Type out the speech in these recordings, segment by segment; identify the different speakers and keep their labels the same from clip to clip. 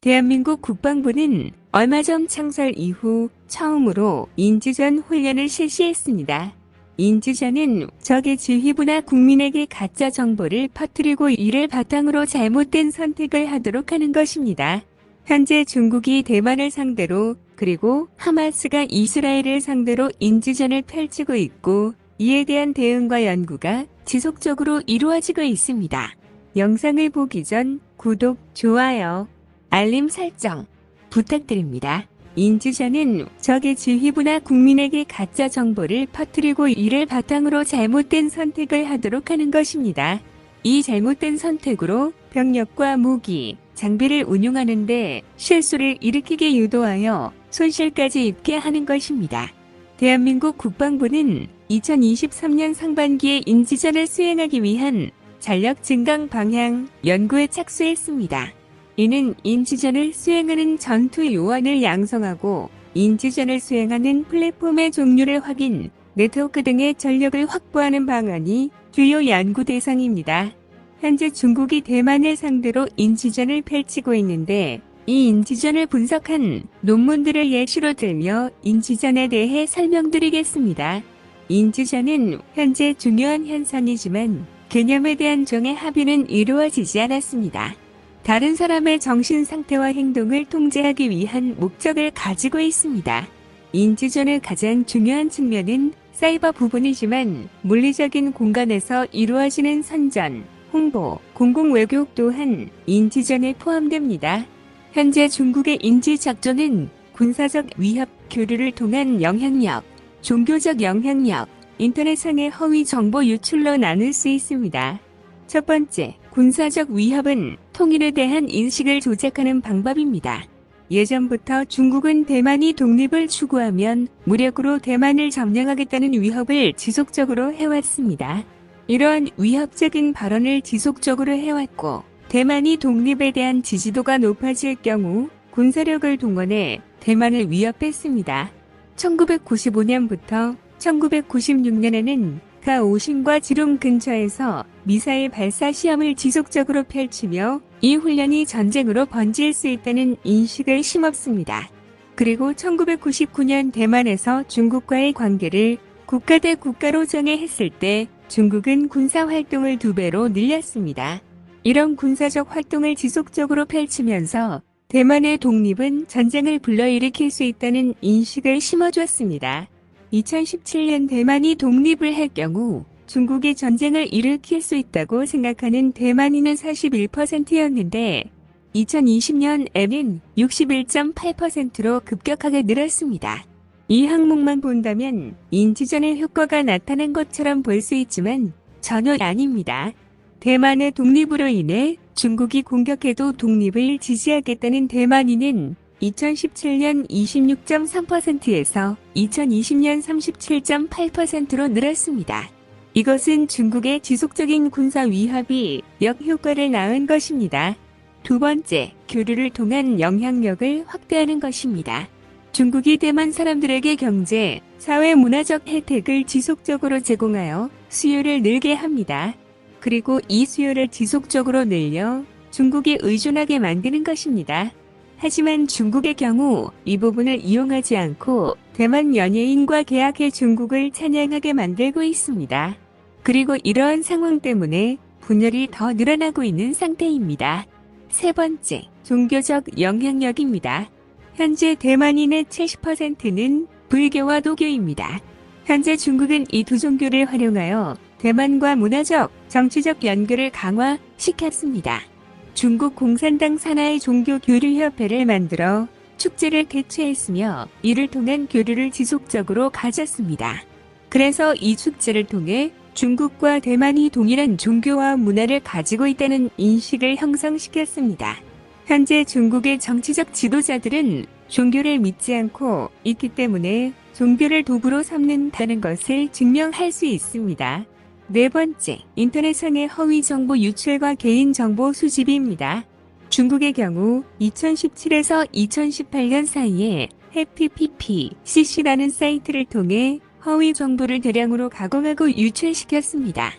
Speaker 1: 대한민국 국방부는 얼마 전 창설 이후 처음으로 인지전 훈련을 실시했습니다. 인지전은 적의 지휘부나 국민에게 가짜 정보를 퍼뜨리고 이를 바탕으로 잘못된 선택을 하도록 하는 것입니다. 현재 중국이 대만을 상대로 그리고 하마스가 이스라엘을 상대로 인지전을 펼치고 있고 이에 대한 대응과 연구가 지속적으로 이루어지고 있습니다. 영상을 보기 전 구독, 좋아요, 알림 설정 부탁드립니다. 인지전은 적의 지휘부나 국민에게 가짜 정보를 퍼뜨리고 이를 바탕으로 잘못된 선택을 하도록 하는 것입니다. 이 잘못된 선택으로 병력과 무기, 장비를 운용하는데 실수를 일으키게 유도하여 손실까지 입게 하는 것입니다. 대한민국 국방부는 2023년 상반기에 인지전을 수행하기 위한 전력 증강 방향 연구에 착수했습니다. 이는 인지전을 수행하는 전투 요원을 양성하고 인지전을 수행하는 플랫폼의 종류를 확인, 네트워크 등의 전력을 확보하는 방안이 주요 연구 대상입니다. 현재 중국이 대만을 상대로 인지전을 펼치고 있는데 이 인지전을 분석한 논문들을 예시로 들며 인지전에 대해 설명드리겠습니다. 인지전은 현재 중요한 현상이지만 개념에 대한 종의 합의는 이루어지지 않았습니다. 다른 사람의 정신 상태와 행동을 통제하기 위한 목적을 가지고 있습니다. 인지전의 가장 중요한 측면은 사이버 부분이지만 물리적인 공간에서 이루어지는 선전, 홍보, 공공외교 또한 인지전에 포함됩니다. 현재 중국의 인지작전은 군사적 위협, 교류를 통한 영향력, 종교적 영향력, 인터넷상의 허위 정보 유출로 나눌 수 있습니다. 첫 번째, 군사적 위협은 통일에 대한 인식을 조작하는 방법입니다. 예전부터 중국은 대만이 독립을 추구하면 무력으로 대만을 점령하겠다는 위협을 지속적으로 해왔습니다. 이러한 위협적인 발언을 지속적으로 해왔고 대만이 독립에 대한 지지도가 높아질 경우 군사력을 동원해 대만을 위협했습니다. 1995년부터 1996년에는 오신과 지룡 근처에서 미사일 발사 시험을 지속적으로 펼치며 이 훈련이 전쟁으로 번질 수 있다는 인식을 심었습니다. 그리고 1999년 대만에서 중국과의 관계를 국가 대 국가로 정해했을 때 중국은 군사활동을 2배로 늘렸습니다. 이런 군사적 활동을 지속적으로 펼치면서 대만의 독립은 전쟁을 불러일으킬 수 있다는 인식을 심어줬습니다. 2017년 대만이 독립을 할 경우 중국이 전쟁을 일으킬 수 있다고 생각하는 대만인은 41%였는데 2020년에는 61.8%로 급격하게 늘었습니다. 이 항목만 본다면 인지전의 효과가 나타난 것처럼 볼 수 있지만 전혀 아닙니다. 대만의 독립으로 인해 중국이 공격해도 독립을 지지하겠다는 대만인은 2017년 26.3%에서 2020년 37.8%로 늘었습니다. 이것은 중국의 지속적인 군사 위협이 역효과를 낳은 것입니다. 두 번째, 교류를 통한 영향력을 확대하는 것입니다. 중국이 대만 사람들에게 경제, 사회 문화적 혜택을 지속적으로 제공하여 수요를 늘게 합니다. 그리고 이 수요를 지속적으로 늘려 중국이 의존하게 만드는 것입니다. 하지만 중국의 경우 이 부분을 이용하지 않고 대만 연예인과 계약해 중국을 찬양하게 만들고 있습니다. 그리고 이러한 상황 때문에 분열이 더 늘어나고 있는 상태입니다. 세 번째, 종교적 영향력입니다. 현재 대만인의 70%는 불교와 도교입니다. 현재 중국은 이 두 종교를 활용하여 대만과 문화적, 정치적 연결을 강화시켰습니다. 중국 공산당 산하의 종교교류협회를 만들어 축제를 개최했으며 이를 통한 교류를 지속적으로 가졌습니다. 그래서 이 축제를 통해 중국과 대만이 동일한 종교와 문화를 가지고 있다는 인식을 형성시켰습니다. 현재 중국의 정치적 지도자들은 종교를 믿지 않고 있기 때문에 종교를 도구로 삼는다는 것을 증명할 수 있습니다. 네 번째, 인터넷상의 허위 정보 유출과 개인정보 수집입니다. 중국의 경우 2017에서 2018년 사이에 해피PPCC라는 사이트를 통해 허위 정보를 대량으로 가공하고 유출시켰습니다.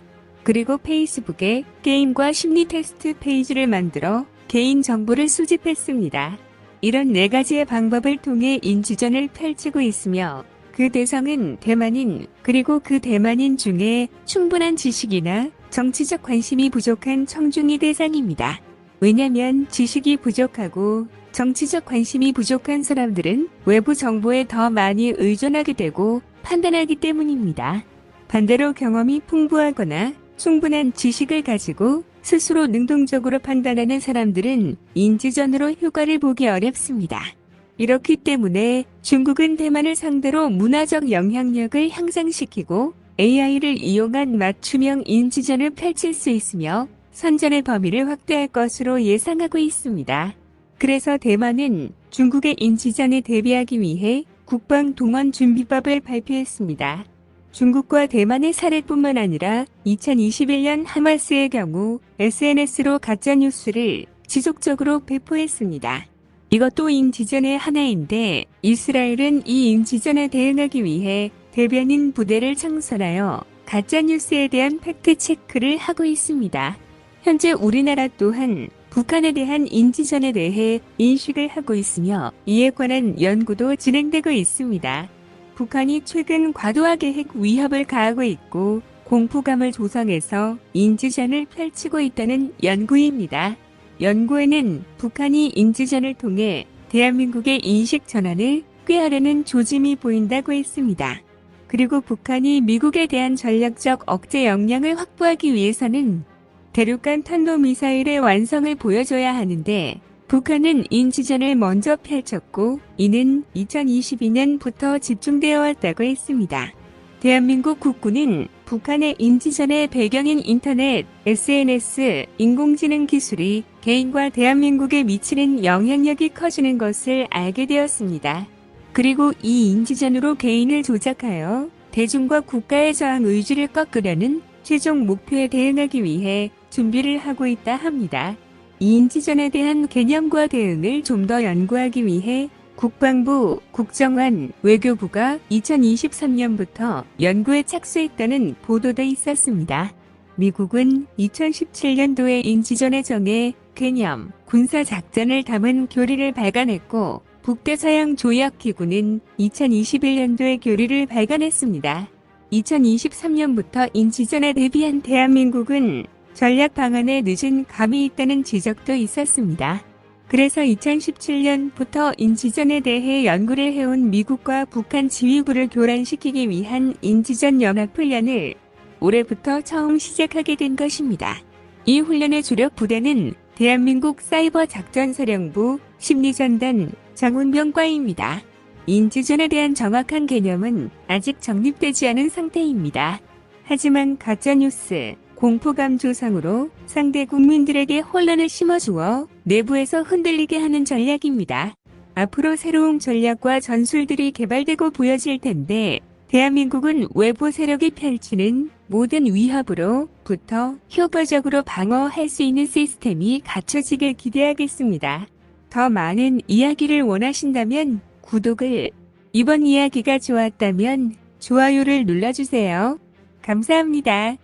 Speaker 1: 그리고 페이스북에 게임과 심리 테스트 페이지를 만들어 개인 정보를 수집했습니다. 이런 4가지의 방법을 통해 인지전을 펼치고 있으며 그 대상은 대만인, 그리고 그 대만인 중에 충분한 지식이나 정치적 관심이 부족한 청중이 대상입니다. 왜냐면 지식이 부족하고 정치적 관심이 부족한 사람들은 외부 정보에 더 많이 의존하게 되고 판단하기 때문입니다. 반대로 경험이 풍부하거나 충분한 지식을 가지고 스스로 능동적으로 판단하는 사람들은 인지전으로 효과를 보기 어렵습니다. 이렇기 때문에 중국은 대만을 상대로 문화적 영향력을 향상시키고 AI를 이용한 맞춤형 인지전을 펼칠 수 있으며 선전의 범위를 확대할 것으로 예상하고 있습니다. 그래서 대만은 중국의 인지전에 대비하기 위해 국방동원준비법을 발표했습니다. 중국과 대만의 사례뿐만 아니라 2021년 하마스의 경우 SNS로 가짜뉴스를 지속적으로 배포했습니다. 이것도 인지전의 하나인데 이스라엘은 이 인지전에 대응하기 위해 대변인 부대를 창설하여 가짜뉴스에 대한 팩트체크를 하고 있습니다. 현재 우리나라 또한 북한에 대한 인지전에 대해 인식을 하고 있으며 이에 관한 연구도 진행되고 있습니다. 북한이 최근 과도하게 핵 위협을 가하고 있고 공포감을 조성해서 인지전을 펼치고 있다는 연구입니다. 연구에는 북한이 인지전을 통해 대한민국의 인식 전환을 꾀하려는 조짐이 보인다고 했습니다. 그리고 북한이 미국에 대한 전략적 억제 역량을 확보하기 위해서는 대륙간 탄도미사일의 완성을 보여줘야 하는데 북한은 인지전을 먼저 펼쳤고 이는 2022년부터 집중되어 왔다고 했습니다. 대한민국 국군은 북한의 인지전의 배경인 인터넷, SNS, 인공지능 기술이 개인과 대한민국에 미치는 영향력이 커지는 것을 알게 되었습니다. 그리고 이 인지전으로 개인을 조작하여 대중과 국가의 저항 의지를 꺾으려는 최종 목표에 대응하기 위해 준비를 하고 있다 합니다. 이 인지전에 대한 개념과 대응을 좀 더 연구하기 위해 국방부, 국정원, 외교부가 2023년부터 연구에 착수했다는 보도도 있었습니다. 미국은 2017년도에 인지전에 정해 개념, 군사작전을 담은 교리를 발간했고 북대서양조약기구는 2021년도에 교리를 발간했습니다. 2023년부터 인지전에 대비한 대한민국은 전략 방안에 늦은 감이 있다는 지적도 있었습니다. 그래서 2017년부터 인지전에 대해 연구를 해온 미국과 북한 지휘부를 교란시키기 위한 인지전 연합훈련을 올해부터 처음 시작하게 된 것입니다. 이 훈련의 주력 부대는 대한민국 사이버작전사령부 심리전단 정운병과입니다. 인지전에 대한 정확한 개념은 아직 정립되지 않은 상태입니다. 하지만 가짜뉴스, 공포감 조성으로 상대 국민들에게 혼란을 심어주어 내부에서 흔들리게 하는 전략입니다. 앞으로 새로운 전략과 전술들이 개발되고 보여질 텐데 대한민국은 외부 세력이 펼치는 모든 위협으로부터 효과적으로 방어할 수 있는 시스템이 갖춰지길 기대하겠습니다. 더 많은 이야기를 원하신다면 구독을, 이번 이야기가 좋았다면 좋아요를 눌러주세요. 감사합니다.